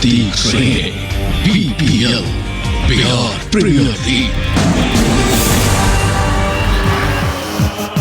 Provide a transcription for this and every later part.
देख रहे हैं बीपीएल, बिहार प्रीमियर लीग।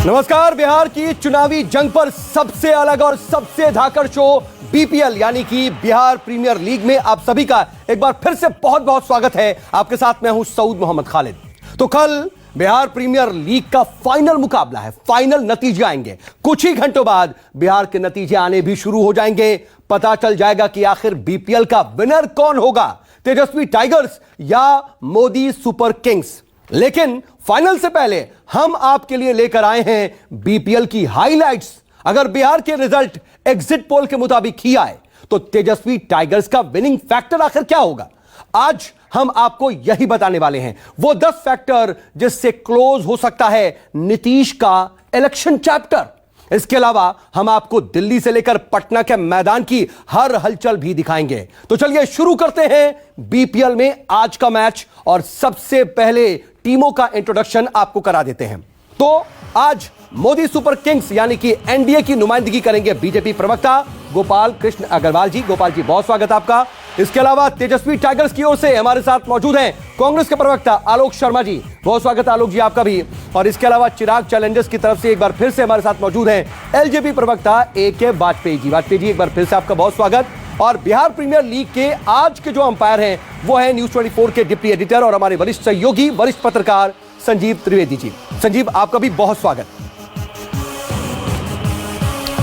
नमस्कार। बिहार की चुनावी जंग पर सबसे अलग और सबसे धाकड़ शो बीपीएल यानी कि बिहार प्रीमियर लीग में आप सभी का एक बार फिर से बहुत बहुत स्वागत है। आपके साथ मैं हूं सऊद मोहम्मद खालिद। तो कल बिहार प्रीमियर लीग का फाइनल मुकाबला है, फाइनल नतीजे आएंगे। कुछ ही घंटों बाद बिहार के नतीजे आने भी शुरू हो जाएंगे। पता चल जाएगा कि आखिर बीपीएल का विनर कौन होगा, तेजस्वी टाइगर्स या मोदी सुपर किंग्स। लेकिन फाइनल से पहले हम आपके लिए लेकर आए हैं बीपीएल की हाइलाइट्स। अगर बिहार के रिजल्ट एग्जिट पोल के मुताबिक ही आए तो तेजस्वी टाइगर्स का विनिंग फैक्टर आखिर क्या होगा, आज हम आपको यही बताने वाले हैं। वो 10 फैक्टर जिससे क्लोज हो सकता है नीतीश का इलेक्शन चैप्टर। इसके अलावा हम आपको दिल्ली से लेकर पटना के मैदान की हर हलचल भी दिखाएंगे। तो चलिए शुरू करते हैं बीपीएल में आज का मैच और सबसे पहले टीमों का इंट्रोडक्शन आपको करा देते हैं। तो आज मोदी सुपर किंग्स यानी कि एनडीए की नुमाइंदगी करेंगे बीजेपी प्रवक्ता गोपाल कृष्ण अग्रवाल जी। गोपाल जी, बहुत स्वागत आपका। इसके अलावा तेजस्वी टाइगर्स की ओर से हमारे साथ मौजूद हैं कांग्रेस के प्रवक्ता आलोक शर्मा जी। बहुत स्वागत आलोक जी आपका भी। और इसके अलावा चिराग चैलेंजर्स की तरफ से एक बार फिर से हमारे साथ मौजूद हैं एलजेपी प्रवक्ता AK वाजपेयी जी। वाजपेयी जी, एक बार फिर से आपका बहुत स्वागत। और बिहार प्रीमियर लीग के आज के जो अंपायर हैं वो है न्यूज 24 के डिप्टी एडिटर और हमारे वरिष्ठ सहयोगी वरिष्ठ पत्रकार संजीव त्रिवेदी जी। संजीव, आपका भी बहुत स्वागत।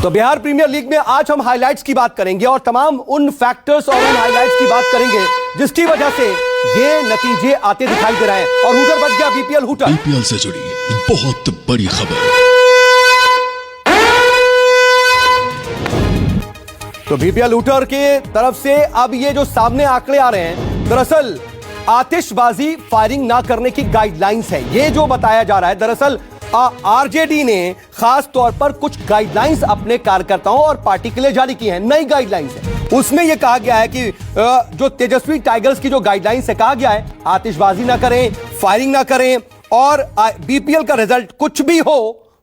तो बिहार प्रीमियर लीग में आज हम हाइलाइट्स की बात करेंगे और तमाम उन फैक्टर्स और उन हाइलाइट्स की बात करेंगे जिसकी वजह से ये नतीजे आते दिखाई दे रहे हैं। और हूटर बच गया बीपीएल हूटर। बीपीएल से जुड़ी बहुत बड़ी खबर। तो बीपीएल हूटर के तरफ से अब ये जो सामने आंकड़े आ रहे हैं, दरअसल आतिशबाजी फायरिंग ना करने की गाइडलाइंस है। ये जो बताया जा रहा है, दरअसल आरजेडी ने खास तौर पर कुछ गाइडलाइंस अपने कार्यकर्ताओं और पार्टी के लिए जारी की हैं। नई गाइडलाइंस है, उसमें यह कहा गया है कि जो तेजस्वी टाइगर्स की जो गाइडलाइंस है, कहा गया है आतिशबाजी ना करें, फायरिंग ना करें और बीपीएल का रिजल्ट कुछ भी हो,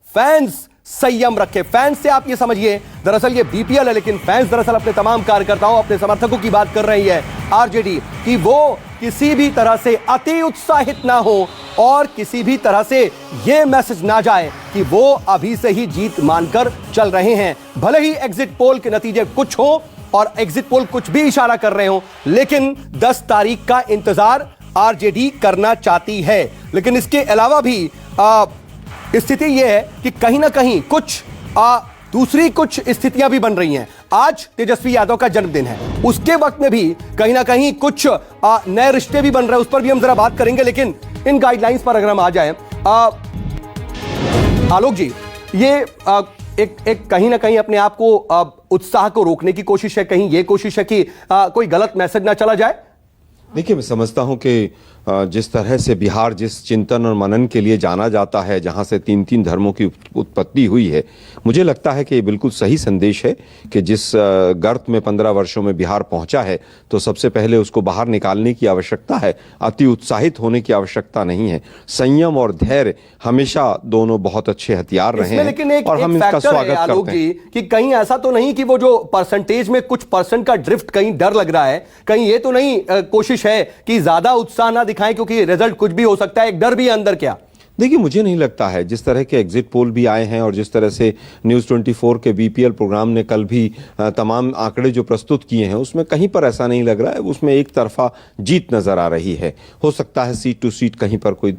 फैंस संयम रखे। फैंस से आप ये समझिए, दरअसल ये बीपीएल है लेकिन फैंस दरअसल अपने तमाम कार्यकर्ताओं, अपने समर्थकों की बात कर रही है आरजेडी कि वो किसी भी तरह से अति उत्साहित ना हो और किसी भी तरह से ये मैसेज ना जाए कि वो अभी से ही जीत मानकर चल रहे हैं। भले ही एग्जिट पोल के नतीजे कुछ हो और एग्जिट पोल कुछ भी इशारा कर रहे हो, लेकिन 10 तारीख का इंतजार आरजेडी करना चाहती है। लेकिन इसके अलावा भी स्थिति यह है कि कहीं ना कहीं कुछ दूसरी कुछ स्थितियां भी बन रही हैं। आज तेजस्वी यादव का जन्मदिन है, उसके वक्त में भी कहीं ना कहीं कुछ नए रिश्ते भी बन रहे हैं, उस पर भी हम जरा बात करेंगे। लेकिन इन गाइडलाइंस पर अगर हम आ जाएं, आलोक जी, ये एक कहीं ना कहीं अपने आप को उत्साह को रोकने की कोशिश है, कहीं ये कोशिश है कि कोई गलत मैसेज ना चला जाए। देखिए, मैं समझता हूं कि जिस तरह से बिहार जिस चिंतन और मनन के लिए जाना जाता है, जहां से 3 धर्मों की उत्पत्ति हुई है, मुझे लगता है कि ये बिल्कुल सही संदेश है कि जिस गर्त में 15 वर्षों में बिहार पहुंचा है तो सबसे पहले उसको बाहर निकालने की आवश्यकता है। अति उत्साहित होने की आवश्यकता नहीं है। संयम और धैर्य हमेशा दोनों बहुत अच्छे हथियार रहे हैं। लेकिन एक और हम इसका स्वागत करते हैं कि कहीं ऐसा तो नहीं कि वो जो परसेंटेज में कुछ परसेंट का ड्रिफ्ट कहीं डर लग रहा है, कहीं ये तो नहीं कोशिश है कि ज्यादा उत्साह ना दिखाएं क्योंकि रिजल्ट कुछ भी हो सकता है, एक डर भी है अंदर क्या? देखिए, मुझे नहीं लगता है। जिस तरह के एग्जिट पोल भी आए हैं और जिस तरह से न्यूज़ 24 के बीपीएल प्रोग्राम ने कल भी तमाम आंकड़े जो प्रस्तुत किए हैं, उसमें कहीं पर ऐसा नहीं लग रहा है। उसमें एक तरफा जीत नजर आ रही है। हो सकता है सीट टू सीट कहीं पर कोई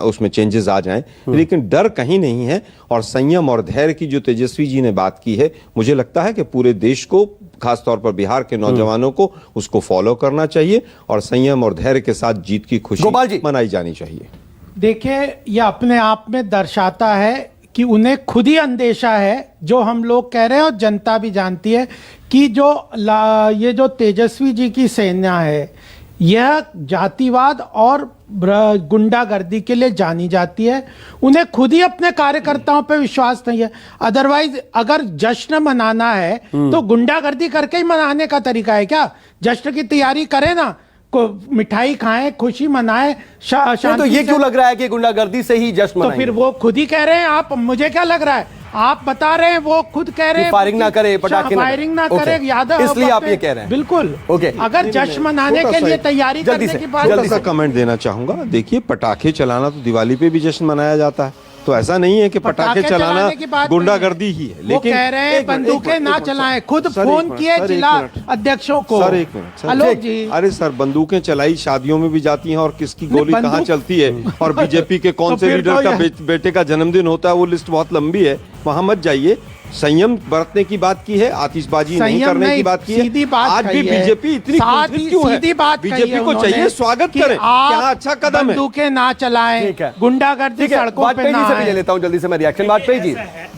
उसमें चेंजेस आ जाएं, लेकिन डर कहीं नहीं है। और संयम और धैर्य की जो तेजस्वी जी ने बात की है, मुझे लगता है कि पूरे देश को, खासतौर पर बिहार के नौजवानों को उसको फॉलो करना चाहिए और संयम और धैर्य के साथ जीत की खुशी मनाई जानी चाहिए। देखिए, यह अपने आप में दर्शाता है कि उन्हें खुद ही अंदेशा है, जो हम लोग कह रहे हैं और जनता भी जानती है कि ये जो तेजस्वी जी की सेना है, यह जातिवाद और गुंडागर्दी के लिए जानी जाती है। उन्हें खुद ही अपने कार्यकर्ताओं पे विश्वास नहीं है। अदरवाइज अगर जश्न मनाना है तो गुंडागर्दी करके ही मनाने का तरीका है क्या? जश्न की तैयारी करें ना, को मिठाई खाएं, खुशी मनाएं, शांति। तो ये क्यों लग रहा है कि गुंडागर्दी से ही जश्न मनाएंगे? तो फिर वो खुद ही कह रहे हैं। आप, मुझे क्या लग रहा है, आप बता रहे हैं, वो खुद कह रहे हैं फायरिंग ना करे, पटाखे फायरिंग ना करे, यादव इसलिए आप ये कह रहे हैं। बिल्कुल। ओके, अगर जश्न मनाने के लिए तैयारी करने की बात, जल्दी सा कमेंट देना चाहूंगा। देखिए, पटाखे चलाना तो दिवाली पे भी जश्न मनाया जाता है, तो ऐसा नहीं है कि पटाखे चलाना गुंडागर्दी ही है। लेकिन वो कह रहे हैं बंदूकें ना चलाएं, खुद फोन किए जिला अध्यक्षों को। सर एक मिनट, आलोक जी। अरे सर, बंदूकें चलाई शादियों में भी जाती हैं, और किसकी गोली कहाँ चलती है, और बीजेपी के कौन से लीडर का बेटे का जन्मदिन होता है, वो लिस्ट बहुत लंबी है, वहां मत जाइए। संयम बरतने की बात की है, आतिशबाजी नहीं करने की बात की है। सीधी बात आज भी बीजेपी इतनी क्रोधित क्यों है? बीजेपी को चाहिए स्वागत करें, क्या अच्छा कदम है। बंदूकें ना चलाएं, गुंडागर्दी सड़कों पे ना ले लेता हूं जल्दी से मैं रिएक्शन। वाजपेयी जी,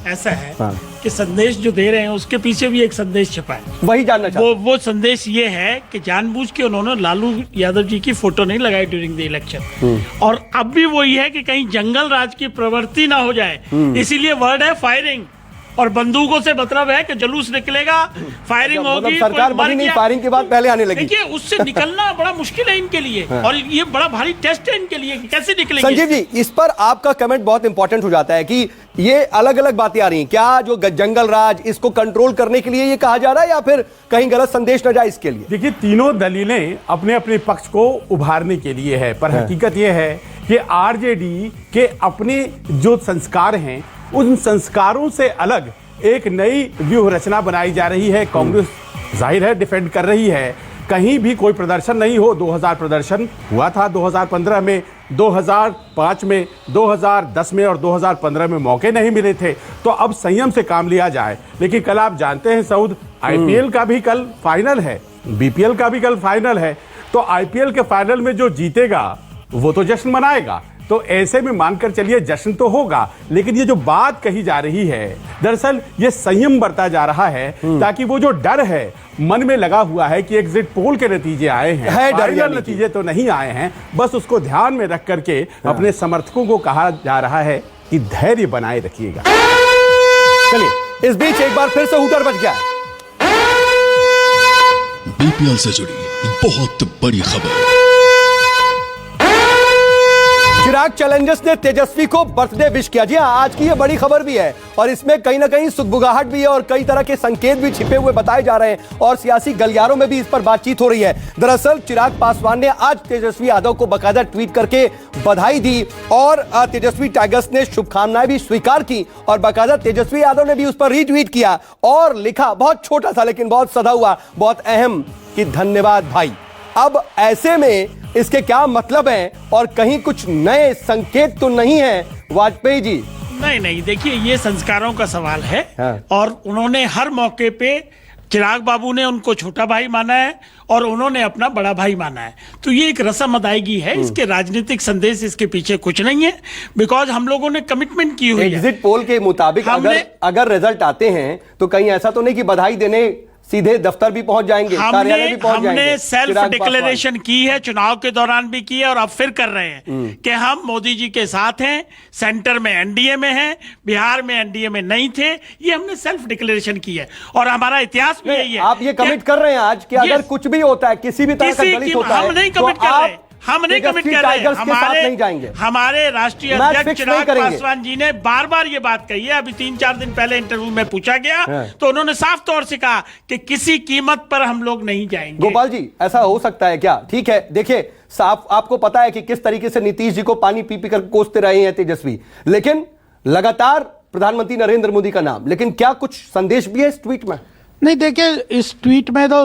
ऐसा है कि संदेश जो दे रहे हैं उसके पीछे भी एक संदेश छिपा है, वही जानना चाहता वो संदेश ये है कि जानबूझ के उन्होंने लालू यादव जी की फोटो नहीं लगाई ड्यूरिंग द इलेक्शन, और अब भी वही है कि कहीं जंगल राज की प्रवृत्ति ना हो जाए, इसीलिए वर्ड है फायरिंग, और बंदूकों से मतलब है कि जुलूस निकलेगा, फायरिंग होगी। सरकार बनी नहीं, फायरिंग के बाद पहले आने लगी। देखिए, उससे निकलना बड़ा मुश्किल है इनके लिए, और ये बड़ा भारी टेस्ट है इनके लिए कि कैसे निकलेंगे। संजीव जी, इस पर आपका कमेंट बहुत इंपॉर्टेंट हो जाता है कि ये अलग अलग बातें आ रही हैं, क्या जो जंगल राज इसको कंट्रोल करने के लिए ये कहा जा रहा है, या फिर कहीं गलत संदेश न जाए इसके लिए? देखिए, तीनों दलीलें अपने अपने पक्ष को उभारने के लिए है, पर हकीकत यह है कि आरजेडी के अपने जो संस्कार हैं, उन संस्कारों से अलग एक नई व्यूह रचना बनाई जा रही है। कांग्रेस जाहिर है डिफेंड कर रही है, कहीं भी कोई प्रदर्शन नहीं हो। 2000 प्रदर्शन हुआ था 2015 में, 2005 में, 2010 में और 2015 में मौके नहीं मिले थे, तो अब संयम से काम लिया जाए। लेकिन कल आप जानते हैं सऊद, आईपीएल का भी कल फाइनल है, बीपीएल का भी कल फाइनल है, तो आईपीएल के फाइनल में जो जीतेगा वो तो जश्न मनाएगा। तो ऐसे में मानकर चलिए जश्न तो होगा, लेकिन ये जो बात कही जा रही है, दरअसल ये संयम बरता जा रहा है, ताकि वो जो डर है मन में लगा हुआ है कि एग्जिट पोल के नतीजे आए हैं, फाइनल नतीजे तो नहीं आए हैं, बस उसको ध्यान में रख करके अपने समर्थकों को कहा जा रहा है कि धैर्य बनाए रखिएगा। चलिए, इस बीच एक बार फिर से हूटर बज गया। बीपीएल से जुड़ी बहुत बड़ी खबर। चिराग चैलेंजर्स ने तेजस्वी को बर्थडे विश किया। जी हाँ, आज की ये बड़ी खबर भी है, और इसमें कहीं ना कहीं सुगबुगाहट भी है, और कई तरह के संकेत भी छिपे हुए बताए जा रहे हैं, और सियासी गलियारों में भी इस पर बातचीत हो रही है। दरअसल चिराग पासवान ने आज तेजस्वी यादव को बाकायदा ट्वीट करके बधाई दी, और तेजस्वी टाइगर्स ने शुभकामनाएं भी स्वीकार की, और बाकायदा तेजस्वी यादव ने भी उस पर रीट्वीट किया और लिखा, बहुत छोटा सा लेकिन बहुत सधा हुआ, बहुत अहम, कि धन्यवाद भाई। अब ऐसे में इसके क्या मतलब है, और कहीं कुछ नए संकेत तो नहीं है वाजपेयी जी? नहीं, देखिए, ये संस्कारों का सवाल है, और उन्होंने हर मौके पे, चिराग बाबू ने उनको छोटा भाई माना है और उन्होंने अपना बड़ा भाई माना है, तो ये एक रस्म अदायगी है, इसके राजनीतिक संदेश इसके पीछे कुछ नहीं है, बिकॉज हम लोगों ने कमिटमेंट की हुई है। एग्जिट पोल के मुताबिक अगर रिजल्ट आते हैं तो कहीं ऐसा तो नहीं कि बधाई देने सीधे दफ्तर भी पहुंच जाएंगे, कार्यालय भी पहुंच जाएंगे। हमने सेल्फ डिक्लेरेशन की है, चुनाव के दौरान भी की है, और अब फिर कर रहे हैं कि हम मोदी जी के साथ हैं, सेंटर में एनडीए में हैं, बिहार में एनडीए में नहीं थे, ये हमने सेल्फ डिक्लेरेशन की है, और हमारा इतिहास भी यही है। आप ये कमिट कर रहे हैं आज कि अगर कुछ भी होता है, किसी भी तरह का दलित होता है, हम नहीं कमिट कर रहे, हम नहीं कमिट कर रहे। हमारे राष्ट्रीय अध्यक्ष चिराग पासवान जी ने बार बार ये बात कही है, अभी 3-4 दिन पहले इंटरव्यू में पूछा गया तो उन्होंने साफ तौर से कहा कि किसी कीमत पर हम लोग नहीं जाएंगे। गोपाल जी, ऐसा हो सकता है क्या? ठीक है, देखिए, साफ आपको पता है कि किस तरीके से नीतीश जी को पानी पी पी कर कोसते रहे हैं तेजस्वी, लेकिन लगातार प्रधानमंत्री नरेंद्र मोदी का नाम, लेकिन क्या कुछ संदेश भी है इस ट्वीट में? नहीं, देखिए, इस ट्वीट में तो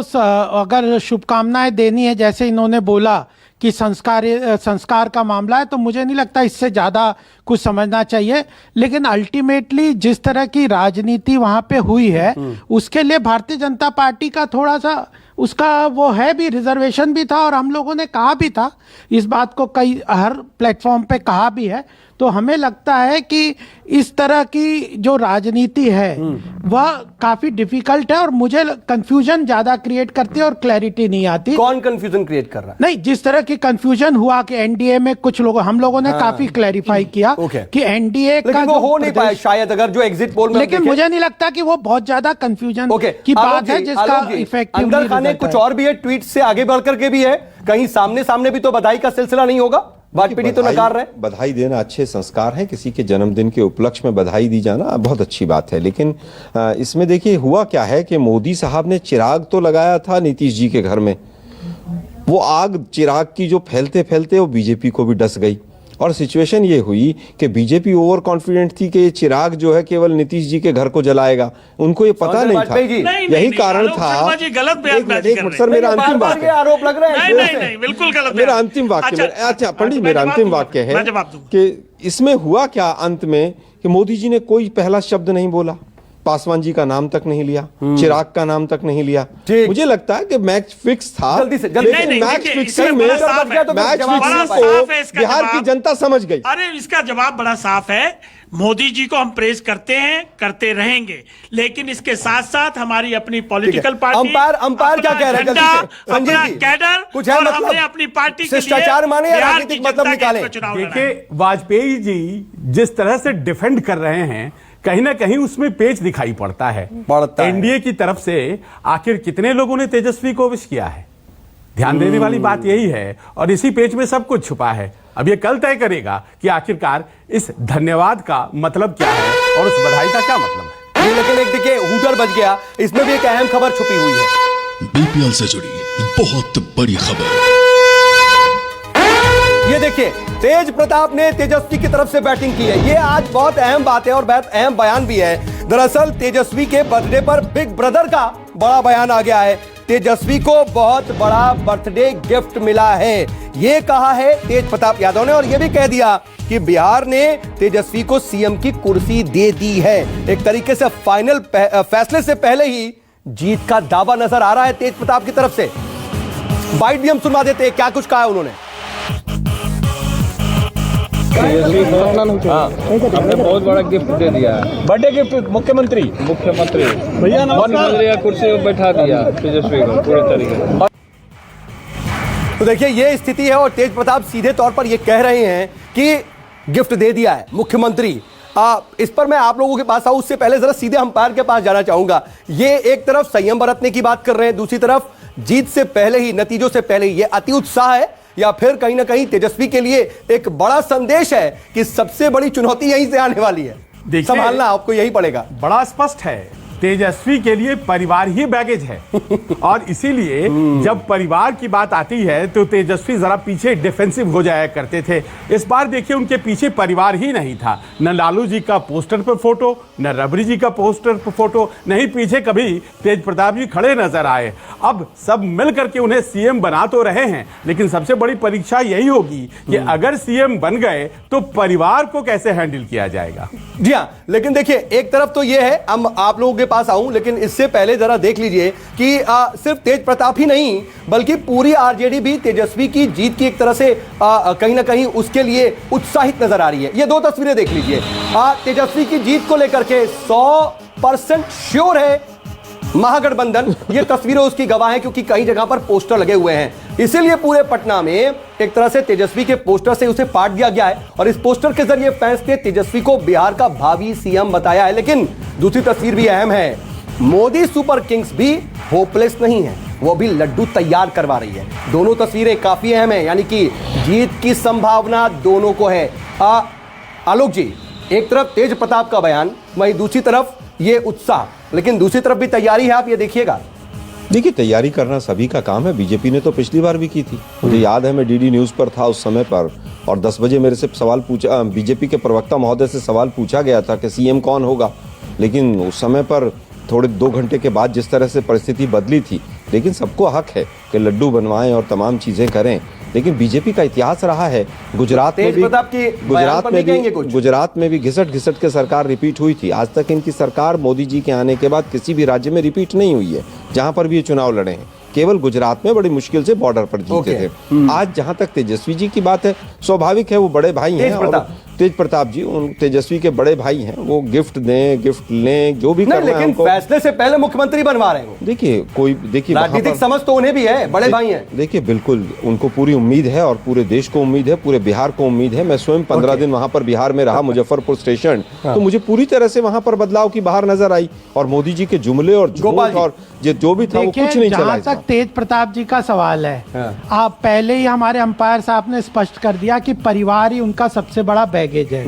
अगर शुभकामनाएं देनी है, जैसे इन्होंने बोला कि संस्कार का मामला है, तो मुझे नहीं लगता इससे ज़्यादा कुछ समझना चाहिए। लेकिन अल्टीमेटली जिस तरह की राजनीति वहाँ पे हुई है, उसके लिए भारतीय जनता पार्टी का थोड़ा सा उसका वो है भी, रिजर्वेशन भी था, और हम लोगों ने कहा भी था इस बात को, कई हर प्लेटफॉर्म पे कहा भी है। तो हमें लगता है कि इस तरह की जो राजनीति है वह काफी डिफिकल्ट है, और मुझे कंफ्यूजन ज्यादा क्रिएट करती है और क्लैरिटी नहीं आती। कौन कंफ्यूजन क्रिएट कर रहा है? नहीं, जिस तरह की कंफ्यूजन हुआ कि एनडीए में कुछ लोगों, हम लोगों ने काफी क्लैरिफाई किया कि एनडीए का वो हो नहीं पाया शायद, अगर जो एग्जिट पोल में, लेकिन मुझे नहीं लगता कि वो बहुत ज्यादा कंफ्यूजन की बात है जिसका इफेक्टिवली कुछ और भी है, ट्वीट से आगे बढ़ करके भी है, कहीं सामने सामने भी तो बधाई का सिलसिला नहीं होगा? वाजपेयी तो नकार रहे। बधाई देना अच्छे संस्कार हैं, किसी के जन्मदिन के उपलक्ष्य में बधाई दी जाना बहुत अच्छी बात है, लेकिन इसमें देखिए हुआ क्या है कि मोदी साहब ने चिराग तो लगाया था नीतीश जी के घर में, वो आग चिराग की जो फैलते फैलते वो बीजेपी को भी डस गई और सिचुएशन ये हुई कि बीजेपी ओवर कॉन्फिडेंट थी कि ये चिराग जो है केवल नीतीश जी के घर को जलाएगा, उनको ये पता नहीं था। यही कारण था। सर मेरा अंतिम वाक्य, आरोप लग रहा है। नहीं बिल्कुल गलत। मेरा अंतिम वाक्य, अच्छा पंडित मेरा अंतिम वाक्य है कि इसमें हुआ क्या अंत में कि मोदी जी ने कोई पहला शब्द नहीं बोला, पासवान जी का नाम तक नहीं लिया, चिराग का नाम तक नहीं लिया। मुझे लगता है कि मैच फिक्स था, जल्दी से मैच फिक्सिंग में मैच फिक्सिंग को बिहार की जनता समझ गई। अरे इसका जवाब बड़ा साफ है। मोदी जी को हम प्रेज करते हैं, करते रहेंगे, लेकिन इसके साथ साथ हमारी अपनी पॉलिटिकल पार्टी, अंपायर क्या कह रहे हैं, अपना कैडर कुछ है और मतलब हमने अपनी पार्टी के लिए शिष्टाचार माने या बिहार की राजनीतिक मतलब जनता के निकाले। चुनाव लड़ा है। देखिए वाजपेयी जी जिस तरह से डिफेंड कर रहे हैं, कहीं ना कहीं उसमें पेच दिखाई पड़ता है। एनडीए की तरफ से आखिर कितने लोगों ने तेजस्वी को विश किया है, ध्यान देने वाली बात यही है, और इसी पेच में सब कुछ छुपा है। अब ये कल तय करेगा कि आखिरकार इस धन्यवाद का मतलब क्या है और उस बधाई का क्या मतलब है। लेकिन एक देखिए हूटर बच गया, इसमें भी एक अहम खबर छुपी हुई है। बीपीएल से जुड़ी बहुत बड़ी खबर। ये देखिए तेज प्रताप ने तेजस्वी की तरफ से बैटिंग की है। ये आज बहुत अहम बात है और बहुत अहम बयान भी है। दरअसल तेजस्वी के बर्थडे पर बिग ब्रदर का बड़ा बयान आ गया है। तेजस्वी को बहुत बड़ा बर्थडे गिफ्ट मिला है, ये कहा है तेज प्रताप यादव ने, और ये भी कह दिया कि बिहार ने तेजस्वी को सीएम की कुर्सी दे दी है। एक तरीके से फाइनल फैसले से पहले ही जीत का दावा नजर आ रहा है तेज प्रताप की तरफ से। बाइट भी हम सुनवा देते हैं, क्या कुछ कहा है उन्होंने। हमने बहुत बड़ा गिफ्ट दे दिया है। बर्थडे गिफ्ट मुख्यमंत्री भैया नमस्कार, कुर्सी पर बैठा दिया तेजस्वी को पूरे तरीके से। तो देखिए ये स्थिति है और तेज प्रताप सीधे तौर पर ये कह रहे हैं कि गिफ्ट दे दिया है मुख्यमंत्री। इस पर मैं आप लोगों के पास आऊं, उससे पहले जरा सीधे अंपायर के पास जाना चाहूंगा। ये एक तरफ संयम बरतने की बात कर रहे हैं, दूसरी तरफ जीत से पहले ही, नतीजों से पहले ही ये अति उत्साह है, या फिर कहीं ना कहीं तेजस्वी के लिए एक बड़ा संदेश है कि सबसे बड़ी चुनौती यहीं से आने वाली है, संभालना आपको यही पड़ेगा। बड़ा स्पष्ट है, तेजस्वी के लिए परिवार ही बैगेज है और इसीलिए जब परिवार की बात आती है तो तेजस्वी जरा पीछे डिफेंसिव हो जाया करते थे। इस बार देखिए उनके पीछे परिवार ही नहीं था, न लालू जी का पोस्टर पर फोटो, न रबड़ी जी का पोस्टर पर फोटो, नहीं पीछे कभी तेज प्रताप जी खड़े नजर आए। अब सब मिल करके उन्हें सीएम बना तो रहे हैं, लेकिन सबसे बड़ी परीक्षा यही होगी कि अगर सीएम बन गए तो परिवार को कैसे हैंडल किया जाएगा। जी हाँ, लेकिन देखिए एक तरफ तो ये है, हम आप लोगों के पास आऊं, लेकिन इससे पहले जरा देख लीजिए कि सिर्फ तेज प्रताप ही नहीं बल्कि पूरी आरजेडी भी तेजस्वी की जीत की एक तरह से कहीं ना कहीं उसके लिए उत्साहित नजर आ रही है। ये दो तस्वीरें देख लीजिए। तेजस्वी की जीत को लेकर के 100% श्योर है महागठबंधन। ये तस्वीरें उसकी गवाह हैं क्योंकि कई जगह पर पोस्टर लगे हुए हैं, इसीलिए पूरे पटना में एक तरह से तेजस्वी के पोस्टर से उसे पाट दिया गया है और इस पोस्टर के जरिए फैंस ने तेजस्वी को बिहार का भावी सीएम बताया है। लेकिन दूसरी तस्वीर भी अहम है, मोदी सुपर किंग्स भी होपलेस नहीं है, वो भी लड्डू तैयार करवा रही है। दोनों तस्वीरें काफी अहम है, यानी कि जीत की संभावना दोनों को है। आलोक जी, एक तरफ तेज प्रताप का बयान, वहीं दूसरी तरफ ये उत्साह, लेकिन दूसरी तरफ भी तैयारी है, आप ये देखिएगा। देखिए तैयारी करना सभी का काम है, बीजेपी ने तो पिछली बार भी की थी। मुझे याद है मैं डीडी न्यूज़ पर था उस समय पर और 10 बजे मेरे से सवाल पूछा, बीजेपी के प्रवक्ता महोदय से सवाल पूछा गया था कि सीएम कौन होगा, लेकिन उस समय पर थोड़े 2 घंटे के बाद जिस तरह से परिस्थिति बदली थी, लेकिन सबको हक है कि लड्डू बनवाएं और तमाम चीज़ें करें। लेकिन बीजेपी का इतिहास रहा है, गुजरात में भी घिसट घिसट के सरकार रिपीट हुई थी। आज तक इनकी सरकार मोदी जी के आने के बाद किसी भी राज्य में रिपीट नहीं हुई है जहां पर भी ये चुनाव लड़े हैं। केवल गुजरात में बड़ी मुश्किल से बॉर्डर पर जीते थे। आज जहां तक तेजस्वी जी की बात है, स्वाभाविक है वो बड़े भाई हैं और तेज प्रताप जी उन तेजस्वी के बड़े भाई हैं, वो गिफ्ट दें गिफ्ट लें जो भी करना है, लेकिन फैसले से पहले मुख्यमंत्री बनवा रहे हैं। देखिए राजनीतिक समझ तो उन्हें भी है, बड़े भाई हैं। देखिए बिल्कुल उनको पूरी उम्मीद है और पूरे देश को उम्मीद है, पूरे बिहार को उम्मीद है। मैं स्वयं 15 दिन वहां पर बिहार में रहा, मुजफ्फरपुर स्टेशन, तो मुझे पूरी तरह से वहां पर बदलाव की बाहर नजर आई और मोदी जी के जुमले और जो भी था वो कुछ नहीं चला। जहां तक तेज प्रताप जी का सवाल है, आप पहले ही हमारे अंपायर साहब ने स्पष्ट कर दिया कि परिवार ही उनका सबसे बड़ा बैगेज है,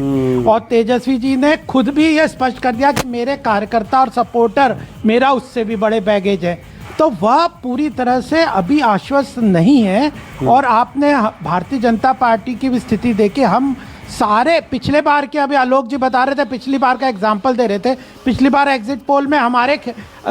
और तेजस्वी जी ने खुद भी ये स्पष्ट कर दिया कि मेरे कार्यकर्ता और सपोर्टर मेरा उससे भी बड़े बैगेज है। तो वह पूरी तरह से अभी आश्वस्त नहीं है। और आपने भारतीय जनता पार्टी की भी स्थिति देखी, हम सारे पिछले बार के, अभी आलोक जी बता रहे थे, पिछली बार का एग्जाम्पल दे रहे थे, पिछली बार एग्जिट पोल में हमारे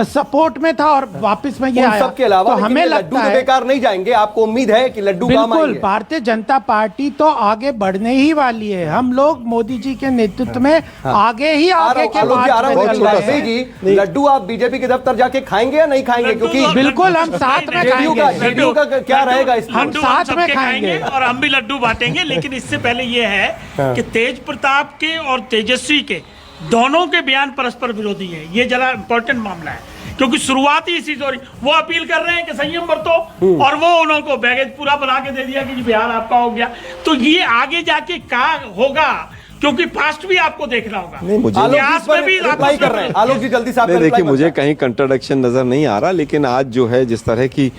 सपोर्ट में था और वापस में ये आया। सबके अलावा तो हमें लगता है बेकार नहीं जाएंगे। आपको उम्मीद है कि लड्डू काम आएंगे? बिल्कुल, भारतीय जनता पार्टी तो आगे बढ़ने ही वाली है। हम लोग मोदी जी के नेतृत्व में आगे ही आगे के मार्ग पे चल रहे हैं। जी, लड्डू आप बीजेपी के दफ्तर जाके खाएंगे या नहीं खाएंगे? क्योंकि बिल्कुल हम साथ में खाएंगे। जेडीयू का क्या रहेगा इसमें? हम साथ में खाएंगे और हम भी लड्डू बांटेंगे। लेकिन इससे पहले ये है कि तेज प्रताप के और तेजस्वी के दोनों के बयान परस्पर विरोधी हैं। ये जरा इंपॉर्टेंट मामला है, क्योंकि शुरुआत ही इसी से, वो अपील कर रहे हैं कि संयम बरतो, और वो उनको बैगेज पूरा बना के दे दिया कि बिहार आपका हो गया। तो ये आगे जाके क्या होगा, क्योंकि पास्ट भी आपको देखना होगा। नहीं, मुझे इतिहास में भी रिप्लाई कर रहे हैं। आलोक जी जल्दी से आप देखिए, मुझे कहीं कंट्राडिक्शन नजर नहीं आ रहा, लेकिन आज जो है जिस तरह की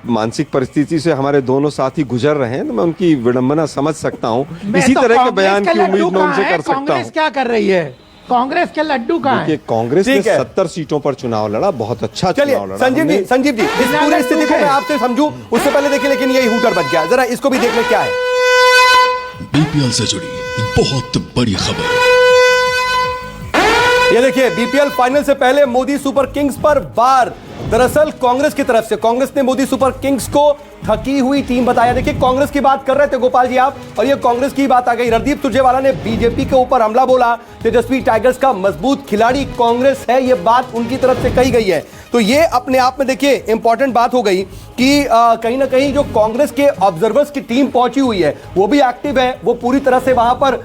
मानसिक परिस्थिति से हमारे दोनों साथी गुजर रहे हैं, तो मैं उनकी विडंबना समझ सकता हूँ। इसी तरह के बयान की उम्मीद मैं उनसे कर सकता हूँ। कांग्रेस क्या कर रही है? कांग्रेस के लड्डू कहाँ हैं? कांग्रेस ने 70 सीटों पर चुनाव लड़ा, बहुत अच्छा चुनाव लड़ा। संजीव जी, इस पूरी स्थिति को मैं आपसे समझूं उससे पहले देखिए, लेकिन ये हूटर बच गया, जरा इसको भी देख ले क्या है। बीपीएल से जुड़ी बहुत बड़ी खबर। ये देखिए, बीपीएल फाइनल से पहले मोदी सुपर किंग्स पर वार। दरअसल कांग्रेस की तरफ से, कांग्रेस ने मोदी सुपर किंग्स को थकी हुई टीम बताया। देखिए, कांग्रेस की बात कर रहे थे गोपाल जी आप, और ये कांग्रेस की बात आ गई। रणदीप सुरजेवाला ने बीजेपी के ऊपर हमला बोला। तेजस्वी टाइगर्स का मजबूत खिलाड़ी कांग्रेस है, ये बात उनकी तरफ से कही गई है। तो ये अपने आप में देखिए इंपॉर्टेंट बात हो गई कि कहीं ना कहीं जो कांग्रेस के ऑब्जर्वर्स की टीम पहुंची हुई है, वो भी एक्टिव है, वो पूरी तरह से वहां पर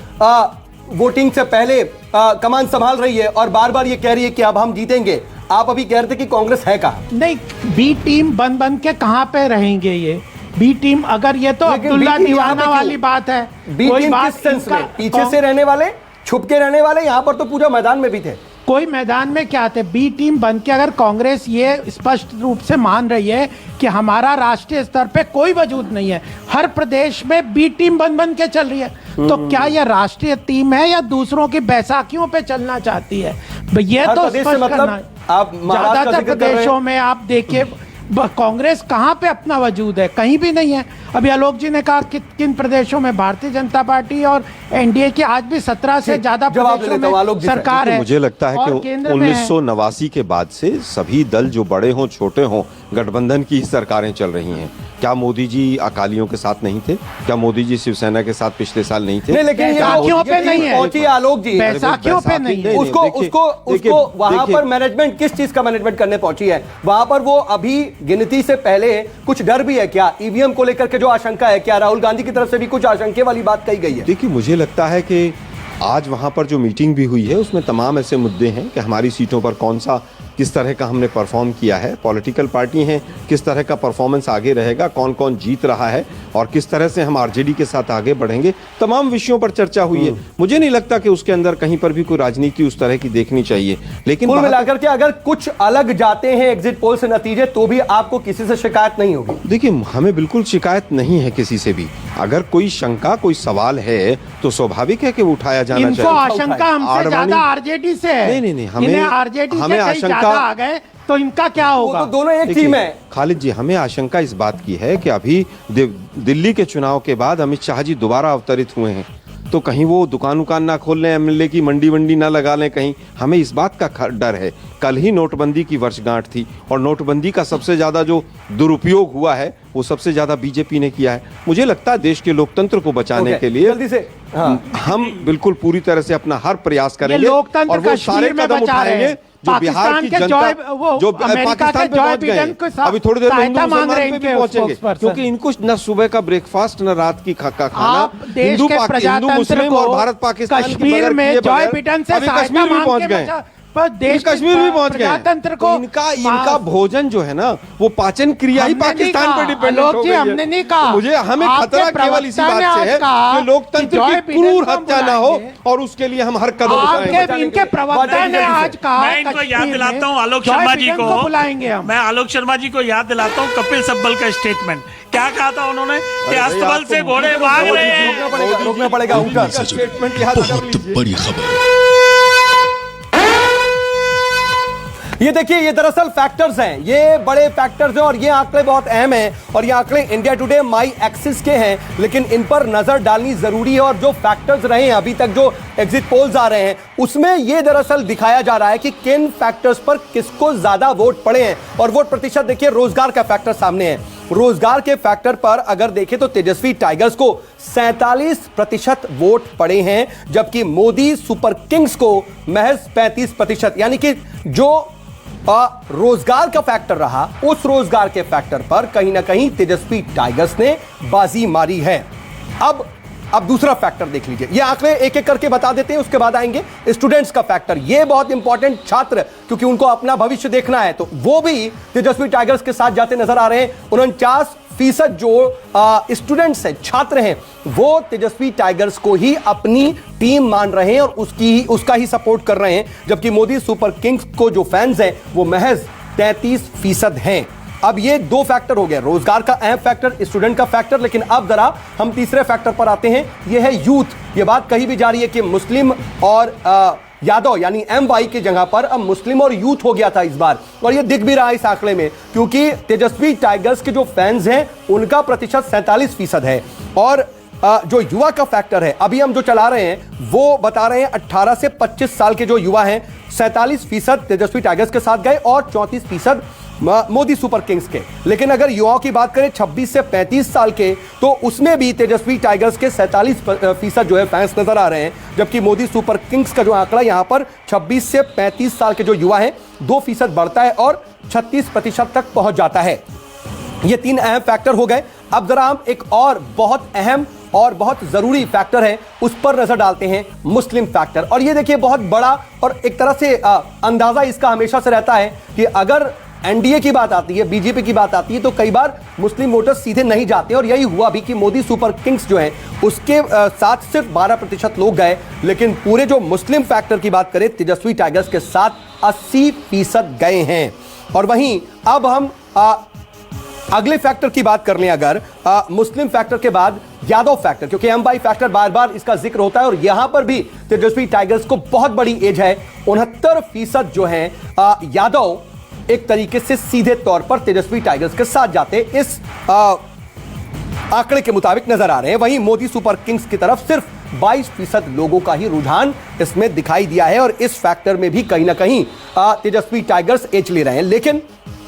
वोटिंग से पहले कमान संभाल रही है और बार बार ये कह रही है कि अब हम जीतेंगे। आप अभी कह रहे थे कि कांग्रेस है कहाँ? नहीं, बी टीम बन के कहाँ पे रहेंगे ये बी टीम? अगर ये तो अब्दुल्ला दीवाना वाली बात है। बी टीम किस सेंस में? पीछे से रहने वाले, छुप के रहने वाले? यहाँ पर तो पूरा मैदान में भी थे। कोई मैदान में क्या थे? बी टीम बन के अगर कांग्रेस ये स्पष्ट रूप से मान रही है कि हमारा राष्ट्रीय स्तर पे कोई वजूद नहीं है, हर प्रदेश में बी टीम बन के चल रही है, तो क्या यह राष्ट्रीय टीम है या दूसरों की बैसाखियों पे चलना चाहती है? ये तो स्पष्ट करना है। आप ज्यादातर प्रदेशों में आप देखिए कांग्रेस कहां पे अपना वजूद है? कहीं भी नहीं है। अभी आलोक जी ने कहा कि किन प्रदेशों में भारतीय जनता पार्टी और एनडीए की आज भी 17 से ज्यादा प्रदेशों में सरकार है। मुझे लगता है कि 1989 के बाद से सभी दल जो बड़े हों छोटे हों, गठबंधन की ही सरकारें चल रही हैं। क्या मोदी जी अकालियों के साथ नहीं थे? क्या मोदी जी शिवसेना के साथ पिछले साल नहीं थे? नहीं, लेकिन बैसाखियों पे नहीं है। पहुंची आलोक जी, बैसाखियों पे नहीं है। उसको वहां पर मैनेजमेंट किस चीज का मैनेजमेंट करने पहुंची है? वहां पर वो अभी गिनती से पहले कुछ डर भी है क्या? ईवीएम को लेकर के जो आशंका है, क्या राहुल गांधी की तरफ से भी कुछ आशंके वाली बात कही गई है? देखिए, मुझे लगता है कि आज वहां पर जो मीटिंग भी हुई है उसमें तमाम ऐसे मुद्दे हैं कि हमारी सीटों पर कौन सा, किस तरह का हमने परफॉर्म किया है, पॉलिटिकल पार्टी हैं, किस तरह का परफॉर्मेंस आगे रहेगा, कौन कौन जीत रहा है और किस तरह से हम आरजेडी के साथ आगे बढ़ेंगे, तमाम विषयों पर चर्चा हुई है। मुझे नहीं लगता कि उसके अंदर कहीं पर भी कोई राजनीति उस तरह की देखनी चाहिए। लेकिन कुल मिलाकर के अगर कुछ अलग जाते हैं एग्जिट पोल से नतीजे, तो भी आपको किसी से शिकायत नहीं होगी? देखिए, हमें बिल्कुल शिकायत नहीं है किसी से भी। अगर कोई शंका, कोई सवाल है तो स्वाभाविक है कि वो उठाया जाना चाहिए। इनको आशंका हमसे ज्यादा आरजेडी से है। नहीं, हमें आरजेडी हमें आशंका आ गए तो इनका क्या होगा? वो तो दोनों एक टीम है। खालिद जी, हमें आशंका इस बात की है कि अभी दिल्ली के चुनाव के बाद अमित शाह जी दोबारा अवतरित हुए हैं, तो कहीं वो दुकान ना खोल लें, एमएलए की मंडी ना लगा लें कहीं। हमें इस बात का डर है। कल ही नोटबंदी की वर्षगांठ थी और नोटबंदी का सबसे ज्यादा जो दुरुपयोग हुआ है वो सबसे ज्यादा बीजेपी ने किया है। मुझे लगता है देश के लोकतंत्र को बचाने के लिए जल्दी से हम बिल्कुल पूरी तरह से अपना हर प्रयास करेंगे और वो सारे कदम उठाएंगे जो बिहार की जनता, जो पाकिस्तान पे पहुंच गए, अभी थोड़ी देर में हिंदू मुसलमान पे भी पहुंचेंगे, क्योंकि इनको न सुबह का ब्रेकफास्ट न रात की खाना, हिंदू मुस्लिम और भारत पाकिस्तान कश्मीर में जॉय बिडेन से कश्मीर भी पहुंच गए। देश कश्मीर भी पहुंच गए। प्रजातंत्र को तो इनका भोजन जो है ना वो पाचन क्रिया ही पाकिस्तान पर डिपेंडेंट हो गई है। हमने नहीं कहा। मुझे हमें खतरा केवल इसी बात से है कि लोकतंत्र की क्रूर हत्या ना हो और उसके लिए हम हर कदम उठाएंगे। इनके प्रवक्ता ने आज कहा, मैं इनको याद दिलाता हूँ आलोक शर्मा जी को बुलाएंगे हम। मैं आलोक शर्मा जी को याद दिलाता हूँ कपिल सिब्बल का स्टेटमेंट। क्या कहा था उन्होंने कि अस्तबल से घोड़े भाग रहे हैं। रोकना पड़ेगा उनका स्टेटमेंट बहुत बड़ी खबर। ये देखिए, ये दरअसल फैक्टर्स हैं, ये बड़े फैक्टर्स हैं और ये आंकड़े बहुत अहम हैं और ये आंकड़े इंडिया टुडे माई एक्सिस के हैं, लेकिन इन पर नजर डालनी जरूरी है। और जो फैक्टर्स रहे हैं अभी तक, जो एग्जिट पोल्स आ रहे हैं, उसमें ये दरअसल दिखाया जा रहा है कि किन फैक्टर्स पर किसको ज्यादा वोट पड़े हैं। और वोट प्रतिशत देखिए, रोजगार का फैक्टर सामने है। रोजगार के फैक्टर पर अगर देखें तो तेजस्वी टाइगर्स को 47% वोट पड़े हैं, जबकि मोदी सुपर किंग्स को महज 35%। यानी कि जो रोजगार का फैक्टर रहा, उस रोजगार के फैक्टर पर कहीं ना कहीं तेजस्वी टाइगर्स ने बाजी मारी है। अब दूसरा फैक्टर देख लीजिए, ये आंकड़े एक एक करके बता देते हैं, उसके बाद आएंगे स्टूडेंट्स का फैक्टर। ये बहुत इंपॉर्टेंट, छात्र, क्योंकि उनको अपना भविष्य देखना है, तो वो भी तेजस्वी टाइगर्स के साथ जाते नजर आ रहे हैं। 49% जो स्टूडेंट्स हैं, छात्र हैं, वो तेजस्वी टाइगर्स को ही अपनी टीम मान रहे हैं और उसका ही सपोर्ट कर रहे हैं, जबकि मोदी सुपर किंग्स को जो फैंस हैं वो महज 33% हैं। अब ये दो फैक्टर हो गए, रोजगार का अहम फैक्टर, स्टूडेंट का फैक्टर। लेकिन अब जरा हम तीसरे फैक्टर पर आते हैं, ये है यूथ। ये बात कही भी जा रही है कि मुस्लिम और यादव यानी MY की जगह पर अब मुस्लिम और यूथ हो गया था इस बार, और ये दिख भी रहा है इस आंकड़े में, क्योंकि तेजस्वी टाइगर्स के जो फैंस हैं उनका प्रतिशत 47% है। और जो युवा का फैक्टर है, अभी हम जो चला रहे हैं वो बता रहे हैं 18 से 25 साल के जो युवा हैं, 47% तेजस्वी टाइगर्स के साथ गए और 34% मोदी सुपर किंग्स के। लेकिन अगर युवाओं की बात करें 26 से 35 साल के, तो उसमें भी तेजस्वी टाइगर्स के 47% जो है फैंस नजर आ रहे हैं, जबकि मोदी सुपर किंग्स का जो आंकड़ा यहां पर 26 से 35 साल के जो युवा हैं 2% बढ़ता है और 36% तक पहुंच जाता है। ये तीन अहम फैक्टर हो गए। अब जरा हम एक और बहुत अहम और बहुत जरूरी फैक्टर है उस पर नजर डालते हैं, मुस्लिम फैक्टर। और ये देखिए, बहुत बड़ा और एक तरह से अंदाजा इसका हमेशा से रहता है कि अगर NDA की बात आती है, बीजेपी की बात आती है, तो कई बार मुस्लिम वोटर्स सीधे नहीं जाते, और यही हुआ भी कि मोदी सुपर किंग्स जो हैं उसके साथ सिर्फ 12% लोग गए। लेकिन पूरे जो मुस्लिम फैक्टर की बात करें, तेजस्वी टाइगर्स के साथ 80% गए हैं। और वहीं अब हम अगले फैक्टर की बात कर लें, अगर मुस्लिम फैक्टर के बाद यादव फैक्टर, क्योंकि MY फैक्टर बार बार इसका जिक्र होता है, और यहां पर भी तेजस्वी टाइगर्स को बहुत बड़ी एज है। 69% जो है यादव एक तरीके से सीधे तौर पर तेजस्वी टाइगर्स के साथ जाते इस आंकड़े के मुताबिक नजर आ रहे हैं। वहीं मोदी सुपर किंग्स की तरफ सिर्फ 22% लोगों का ही रुझान इसमें दिखाई दिया है, और इस फैक्टर में भी कहीं ना कहीं तेजस्वी टाइगर्स एज ले रहे हैं। लेकिन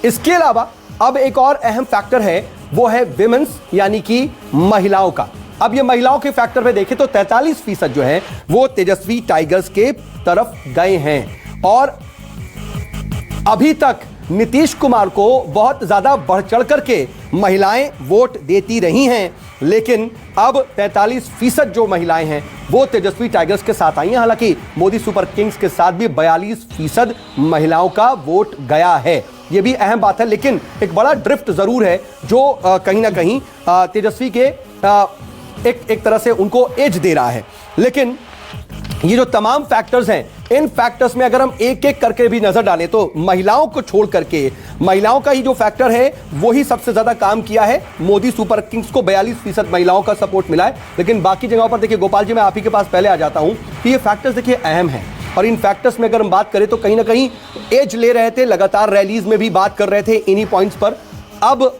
इसके अलावा अब एक और अहम फैक्टर है, वो है विमेंस यानी कि महिलाओं का। अब ये महिलाओं के फैक्टर में देखें तो 43% जो है वो तेजस्वी टाइगर्स के तरफ गए हैं। और अभी तक नीतीश कुमार को बहुत ज्यादा बढ़ चढ़ करके महिलाएं वोट देती रही हैं, लेकिन अब 43% जो महिलाएं हैं वो तेजस्वी टाइगर्स के साथ आई हैं। हालांकि मोदी सुपर किंग्स के साथ भी 42% महिलाओं का वोट गया है, ये भी अहम बात है। लेकिन एक बड़ा ड्रिफ्ट जरूर है जो कहीं ना कहीं तेजस्वी के एक तरह से उनको एज दे रहा है। लेकिन ये जो तमाम फैक्टर्स हैं, इन फैक्टर्स में अगर हम एक एक करके भी नजर डालें तो महिलाओं को छोड़ करके महिलाओं का ही जो फैक्टर है वो ही सबसे ज्यादा काम किया है। मोदी सुपर किंग्स को 42% महिलाओं का सपोर्ट मिला है। लेकिन बाकी जगहों पर देखिए, गोपाल जी मैं आप ही के पास पहले आ जाता हूं कि ये फैक्टर्स देखिए अहम है, और इन फैक्टर्स में अगर हम बात करें तो कहीं ना कहीं एज ले रहे थे, लगातार रैलीज में भी बात कर रहे थे इन्हीं पॉइंट्स पर। अब